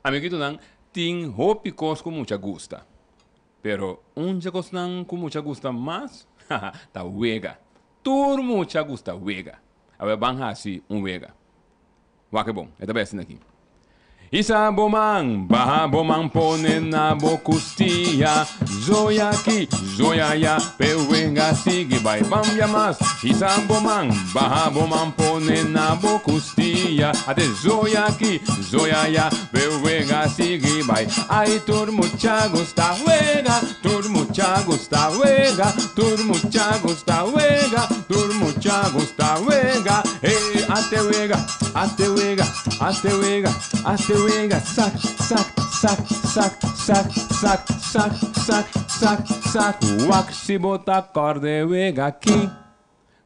Amiguito nan, tin hopicos con mucha gusta. Pero un jacos nan con mucha gusta más, ta wega. Tur mucha gusta wega. A ver, van assim um wega. Wake bom, é da besta aqui. Isa bomang, baha bomang pone na bocustia. Zoya aqui, zoya ya, pewenga sigue vai bam yamas. Isa bomang, baha bomang pone na bocustia. Até zoya aqui, zoya ya, pewenga sigue vai. Ai tur mucha gusta wega, tur mucha gusta wega, tur mucha gusta wega, tur mucha gusta wega. Hey, até wega, até wega, até wega, até wega, sac, sac, sac, sac, sac, sac, sac, sac, sac, sac, wak se botar corda wega aqui.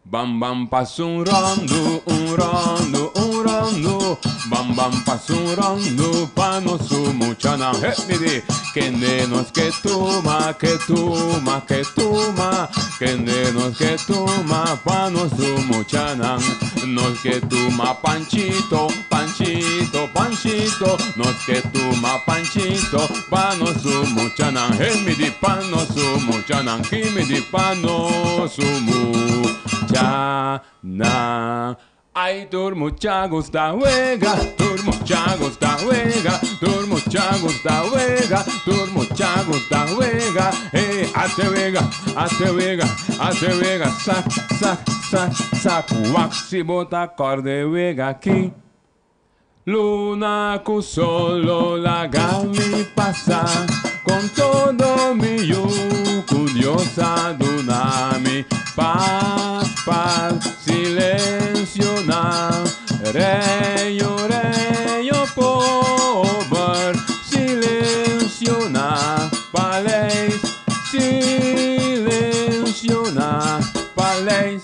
Bam bam passa rondo, rondo, rondo. Bam bam passa rondo, pa nosso muchanan. Hey, que nenos que toma, que toma, que toma. Que nenos que toma, pa nosso muchanan. Nos que toma panchito, panchito, panchito. Nos que toma panchito, pa nosso muchanan. Hey, me di pa nosso muchanan, que me di pa nosso muchanan. Ay, tur mucha gusta wega, tur mucha gusta wega, tur mucha gusta wega, tur mucha gusta wega. Hey, ate wega, ate wega, ate wega, sac, sac, sac, sac, wak se bota corda wega aqui. Luna con solo lagar me passa, con todo mio curiosa dunami. Paz, paz, silêncio na reio, reio, pobre. Silêncio na palés, silêncio na palés.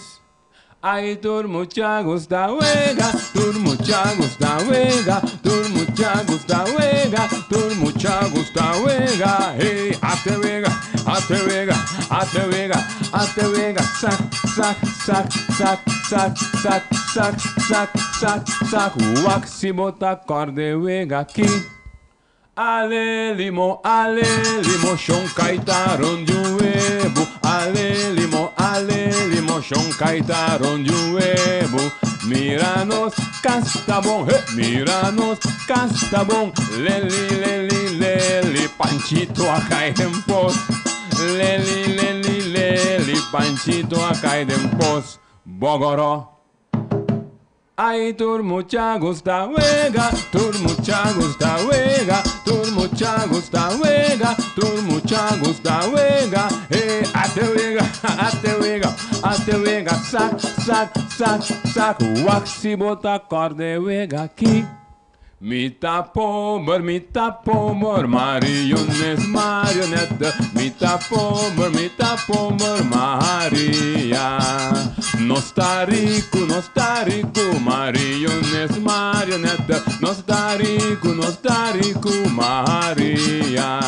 Ai, tur mucha gusta wega, tur mucha gusta wega, tur mucha gusta wega, tur mucha gusta wega. Hey, até wega, até wega, até wega, até wega, sac, sac, sac, sac, sac, sac, sac, sac, sac, sac, wak se bota corda wega aqui. Ale limo, shon kaitaron de huevo. Ale limo, shon kaitaron de huevo. Miranos, casta bom, miranos, casta bom. Leli, leli, leli, panchito a cair en pos. Leli, leli, leli, panchito a cair en pos. Bogoró. Ay, tur mucha gusta wega, tur mucha gusta wega, tur mucha gusta wega, tur mucha gusta wega. Hey, ate wega, sac, sac, sac, sac, wak se bota corda wega aqui. Mita pomer, mariones, marioneta. Mita pomer, Maria. Nostarico, mariones, marioneta. Nostarico, Maria.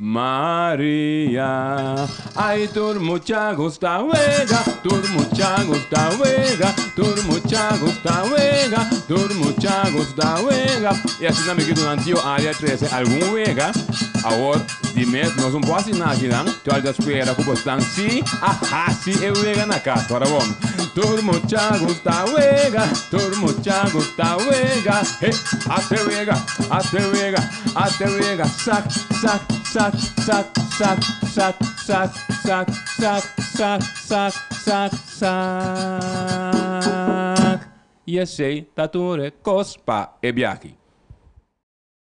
Maria. Ay, tur mucha gusta wega, tur mucha gusta wega, tur mucha gusta wega, tur mucha gusta wega. E assim, amiguito, na antiga área 13, algum wega, agora, de mês, nós não podemos assinar aqui, não? Tu olha da espera, que você sim, sim, eu wega na casa, agora vamos. Tur mucha gusta wega, tur mucha gusta wega. Hey, até wega, até wega, até wega, sac, sac, sac, sac, sac, sac, sac, sac, sac, sac, sac, sac, sac. E sei, tature, cospa e biaki.